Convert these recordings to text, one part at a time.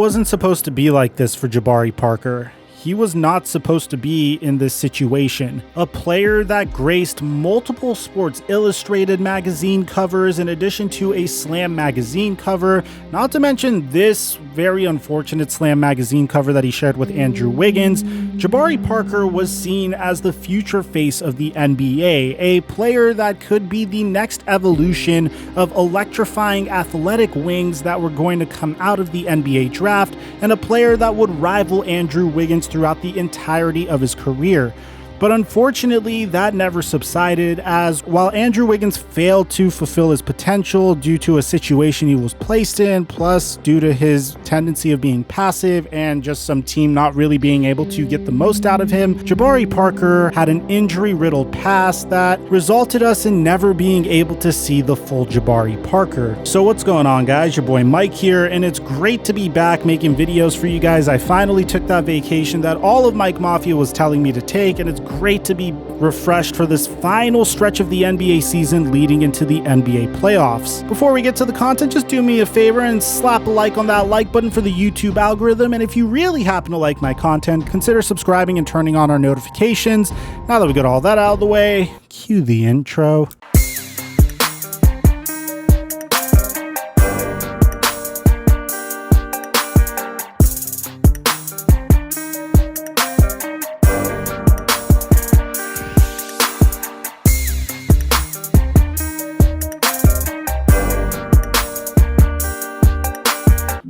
Wasn't supposed to be like this for Jabari Parker. He was not supposed to be in this situation. A player that graced multiple Sports Illustrated magazine covers in addition to a Slam magazine cover, not to mention this very unfortunate Slam magazine cover that he shared with Andrew Wiggins. Jabari Parker was seen as the future face of the NBA, a player that could be the next evolution of electrifying athletic wings that were going to come out of the NBA draft, and a player that would rival Andrew Wiggins throughout the entirety of his career. But unfortunately, that never subsided, as while Andrew Wiggins failed to fulfill his potential due to a situation he was placed in, plus due to his tendency of being passive and just some team not really being able to get the most out of him, Jabari Parker had an injury-riddled past that resulted us in never being able to see the full Jabari Parker. So what's going on, guys? Your boy Mike here, and it's great to be back making videos for you guys. I finally took that vacation that all of Mike Mafia was telling me to take, and it's great to be refreshed for this final stretch of the NBA season leading into the NBA playoffs. Before we get to the content, just do me a favor and slap a like on that like button for the YouTube algorithm. And if you really happen to like my content, consider subscribing and turning on our notifications. Now that we got all that out of the way, cue the intro.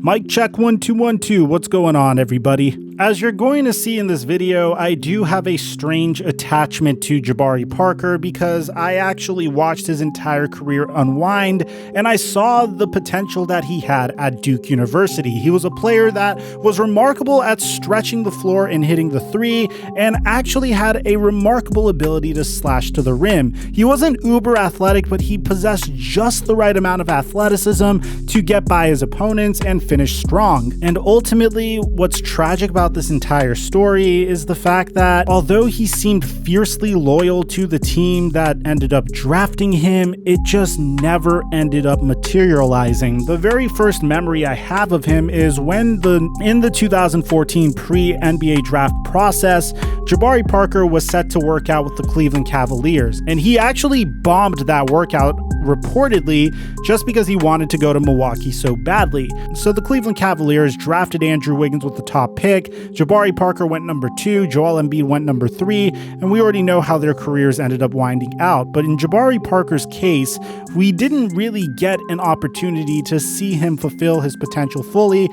Mic check 1 2 1 2. What's going on, everybody? As you're going to see in this video, I do have a strange attachment to Jabari Parker because I actually watched his entire career unwind and I saw the potential that he had at Duke University. He was a player that was remarkable at stretching the floor and hitting the three, and actually had a remarkable ability to slash to the rim. He wasn't uber athletic, but he possessed just the right amount of athleticism to get by his opponents and finish strong. And ultimately, what's tragic about this entire story is the fact that although he seemed fiercely loyal to the team that ended up drafting him, it just never ended up materializing. The very first memory I have of him is when in the 2014 pre-NBA draft process, Jabari Parker was set to work out with the Cleveland Cavaliers, and he actually bombed that workout reportedly just because he wanted to go to Milwaukee so badly. So the Cleveland Cavaliers drafted Andrew Wiggins with the top pick, Jabari Parker went number 2, Joel Embiid went number 3, and we already know how their careers ended up winding out. But in Jabari Parker's case, we didn't really get an opportunity to see him fulfill his potential fully,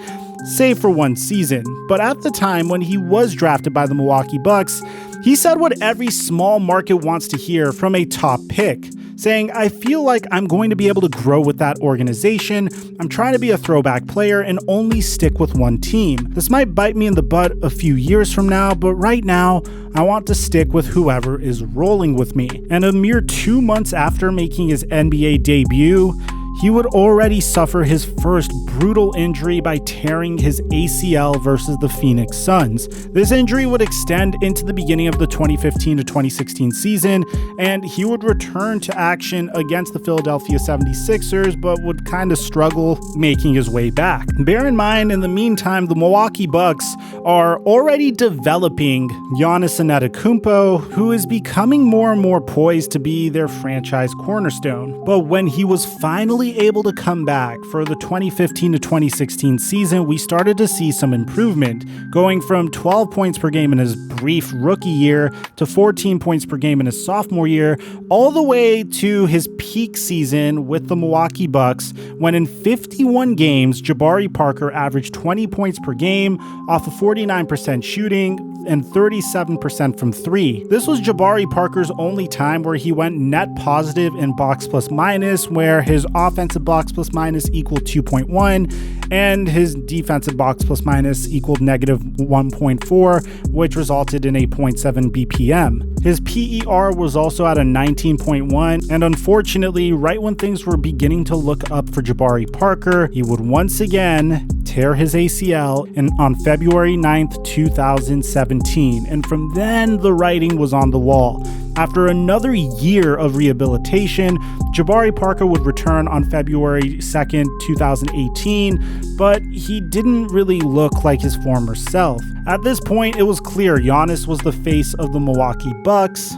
save for one season. But at the time when he was drafted by the Milwaukee Bucks, he said what every small market wants to hear from a top pick, saying, "I feel like I'm going to be able to grow with that organization. I'm trying to be a throwback player and only stick with one team. This might bite me in the butt a few years from now, but right now, I want to stick with whoever is rolling with me." And a mere 2 months after making his NBA debut, he would already suffer his first brutal injury by tearing his ACL versus the Phoenix Suns. This injury would extend into the beginning of the 2015 to 2016 season, and he would return to action against the Philadelphia 76ers, but would kind of struggle making his way back. Bear in mind, in the meantime, the Milwaukee Bucks are already developing Giannis Antetokounmpo, who is becoming more and more poised to be their franchise cornerstone. But when he was finally able to come back for the 2015 to 2016 season, we started to see some improvement, going from 12 points per game in his brief rookie year to 14 points per game in his sophomore year, all the way to his peak season with the Milwaukee Bucks, when in 51 games, Jabari Parker averaged 20 points per game off of 49% shooting and 37% from three. This was Jabari Parker's only time where he went net positive in box plus minus, where his offensive box plus minus equaled 2.1 and his defensive box plus minus equaled negative 1.4, which resulted in a 0.7 BPM. His PER was also at a 19.1, and unfortunately, right when things were beginning to look up for Jabari Parker, he would once again tear his ACL on February 9th, 2017, and from then the writing was on the wall. After another year of rehabilitation, Jabari Parker would return on February 2nd, 2018, but he didn't really look like his former self. At this point, it was clear Giannis was the face of the Milwaukee Bucks,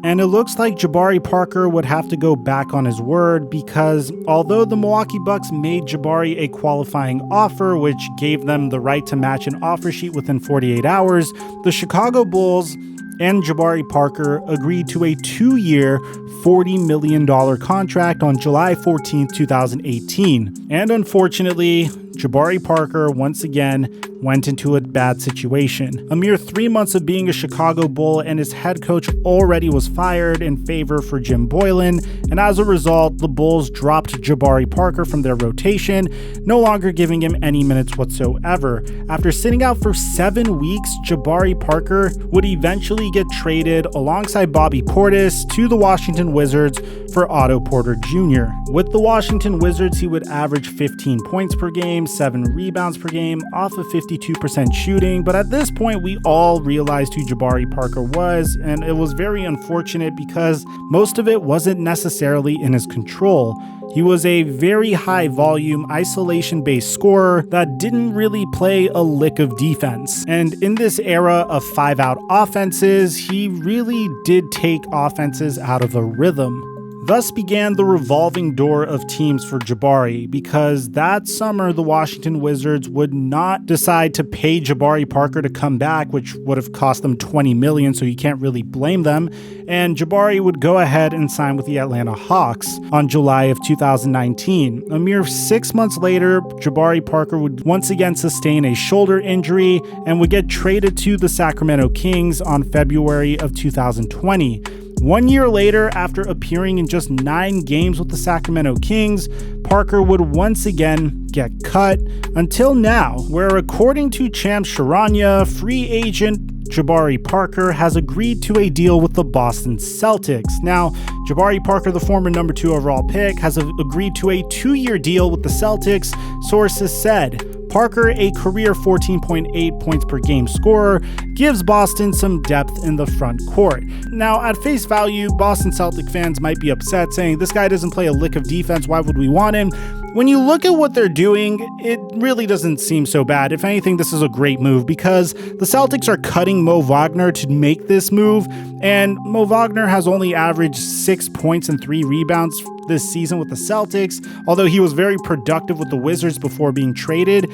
and it looks like Jabari Parker would have to go back on his word, because although the Milwaukee Bucks made Jabari a qualifying offer, which gave them the right to match an offer sheet within 48 hours, the Chicago Bulls and Jabari Parker agreed to a 2-year, $40 million contract on July 14, 2018. And unfortunately, Jabari Parker once again went into a bad situation. A mere 3 months of being a Chicago Bull and his head coach already was fired in favor for Jim Boylen, and as a result, the Bulls dropped Jabari Parker from their rotation, no longer giving him any minutes whatsoever. After sitting out for 7 weeks, Jabari Parker would eventually get traded alongside Bobby Portis to the Washington Wizards for Otto Porter Jr. With the Washington Wizards, he would average 15 points per game, 7 rebounds per game, off of 52% shooting, but at this point we all realized who Jabari Parker was, and it was very unfortunate because most of it wasn't necessarily in his control. He was a very high volume, isolation-based scorer that didn't really play a lick of defense. And in this era of 5-out offenses, he really did take offenses out of a rhythm. Thus began the revolving door of teams for Jabari, because that summer the Washington Wizards would not decide to pay Jabari Parker to come back, which would have cost them $20 million, so you can't really blame them, and Jabari would go ahead and sign with the Atlanta Hawks on July of 2019. A mere 6 months later, Jabari Parker would once again sustain a shoulder injury and would get traded to the Sacramento Kings on February of 2020. 1 year later, after appearing in just 9 games with the Sacramento Kings, Parker would once again get cut, until now, where according to Champ Charania, free agent Jabari Parker has agreed to a deal with the Boston Celtics. Now, Jabari Parker, the former number 2 overall pick, has agreed to a 2-year deal with the Celtics, sources said. Parker, a career 14.8 points per game scorer, gives Boston some depth in the front court. Now, at face value, Boston Celtic fans might be upset, saying, this guy doesn't play a lick of defense, why would we want him? When you look at what they're doing, it really doesn't seem so bad. If anything, this is a great move, because the Celtics are cutting Mo Wagner to make this move, and Mo Wagner has only averaged 6 points and 3 rebounds this season with the Celtics, although he was very productive with the Wizards before being traded.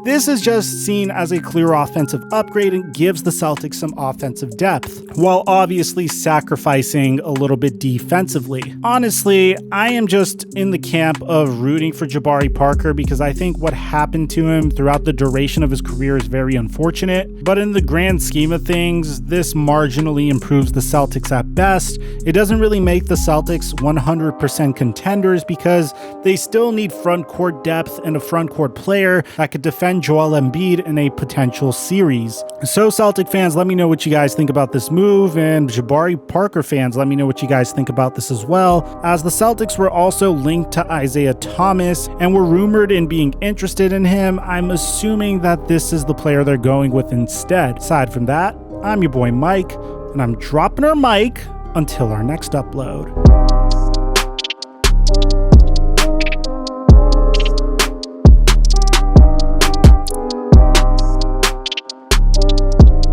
This is just seen as a clear offensive upgrade and gives the Celtics some offensive depth, while obviously sacrificing a little bit defensively. Honestly, I am just in the camp of rooting for Jabari Parker, because I think what happened to him throughout the duration of his career is very unfortunate, but in the grand scheme of things, this marginally improves the Celtics at best. It doesn't really make the Celtics 100% contenders, because they still need front court depth and a front court player that could defend Joel Embiid in a potential series. So Celtic fans, let me know what you guys think about this move, and Jabari Parker fans, let me know what you guys think about this as well, as the Celtics were also linked to Isaiah Thomas and were rumored in being interested in him. I'm assuming that this is the player they're going with instead. Aside from that, I'm your boy Mike, and I'm dropping our mic until our next upload.